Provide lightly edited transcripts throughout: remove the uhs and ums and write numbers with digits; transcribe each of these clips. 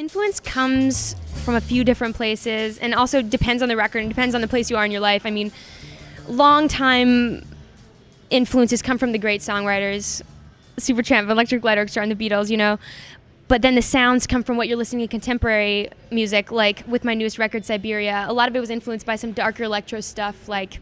Influence comes from a few different places and also depends on the record and depends on the place you are in your life. I mean, long time influences come from the great songwriters, Supertramp, Electric Light Orchestra, and the Beatles, you know. But then the sounds come from what you're listening to contemporary music, like with my newest record, Siberia. A lot of it was influenced by some darker electro stuff, like,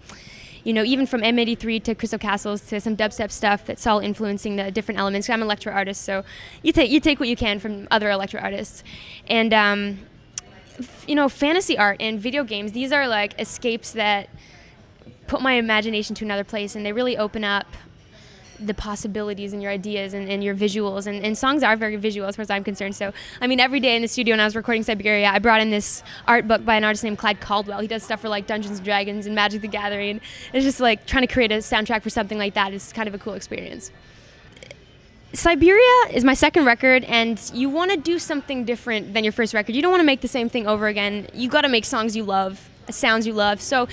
you know, even from M83 to Crystal Castles to some dubstep stuff that's all influencing the different elements. I'm an electro artist, so you take what you can from other electro artists. And, you know, fantasy art and video games, these are like escapes that put my imagination to another place, and they really open up the possibilities and your ideas and your visuals. And songs are very visual as far as I'm concerned. So, I mean, every day in the studio when I was recording Siberia, I brought in this art book by an artist named Clyde Caldwell. He does stuff for like Dungeons & Dragons and Magic the Gathering. It's just like trying to create a soundtrack for something like that is kind of a cool experience. Siberia is my second record, and you want to do something different than your first record. You don't want to make the same thing over again. You got to make songs you love, sounds you love. So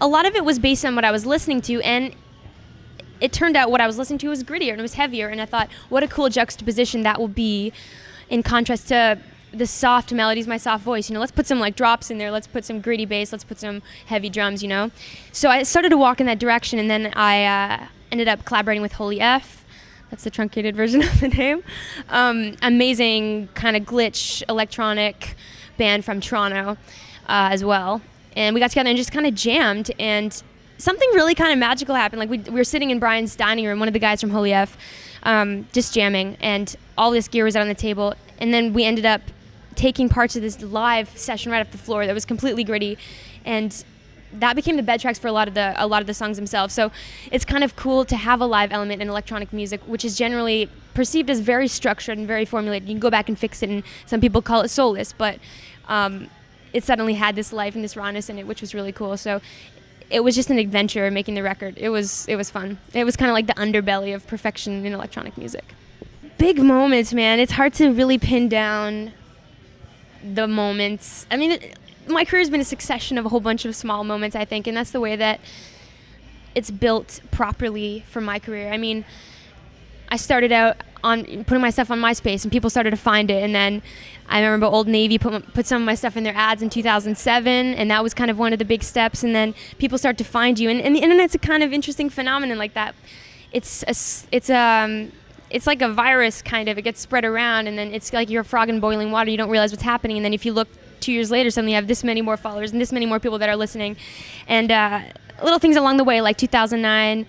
a lot of it was based on what I was listening to, and it turned out what I was listening to was grittier and it was heavier, and I thought, what a cool juxtaposition that will be in contrast to the soft melodies, my soft voice. You know, let's put some like drops in there, let's put some gritty bass, let's put some heavy drums, you know. So I started to walk in that direction, and then I ended up collaborating with Holy F. That's the truncated version of the name. Amazing kind of glitch electronic band from Toronto as well. And we got together and just kind of jammed, and something really kind of magical happened. Like we were sitting in Brian's dining room, one of the guys from Holy F, just jamming, and all this gear was out on the table. And then we ended up taking parts of this live session right off the floor that was completely gritty, and that became the bed tracks for a lot of the songs themselves. So it's kind of cool to have a live element in electronic music, which is generally perceived as very structured and very formulated. You can go back and fix it, and some people call it soulless, but it suddenly had this life and this rawness in it, which was really cool. So it was just an adventure making the record. It was fun. It was kind of like the underbelly of perfection in electronic music. Big moments, man. It's hard to really pin down the moments. I mean, my career has been a succession of a whole bunch of small moments, I think, and that's the way that it's built properly for my career. I mean, I started out on putting my stuff on MySpace, and people started to find it, and then I remember Old Navy put some of my stuff in their ads in 2007, and that was kind of one of the big steps. And then people start to find you, and the internet's a kind of interesting phenomenon like that. It's like a virus, kind of. It gets spread around, and then it's like you're a frog in boiling water. You don't realize what's happening, and then if you look 2 years later, suddenly you have this many more followers and this many more people that are listening. And little things along the way, like 2009,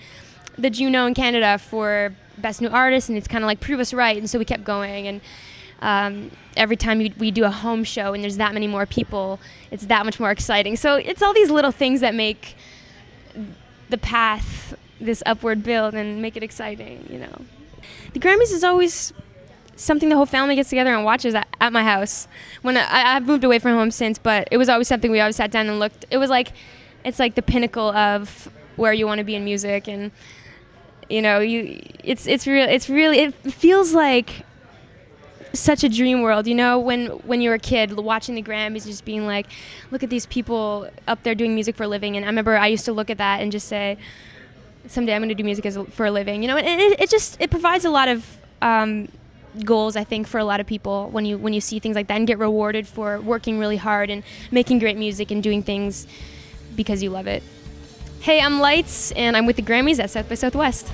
the Juno in Canada for Best New Artist, and it's kind of like prove us right, and so we kept going. And every time we do a home show and there's that many more people, it's that much more exciting. So it's all these little things that make the path this upward build and make it exciting, you know. The Grammys is always something the whole family gets together and watches at my house. When I've moved away from home since, but it was always something we always sat down and looked. It was like, it's like the pinnacle of where you want to be in music, and you know, it feels like such a dream world, you know, when you're a kid watching the Grammys, just being like, look at these people up there doing music for a living. And I remember I used to look at that and just say, someday I'm going to do music for a living, you know. And it provides a lot of goals, I think, for a lot of people when you see things like that and get rewarded for working really hard and making great music and doing things because you love it. Hey, I'm Lights, and I'm with the Grammys at South by Southwest.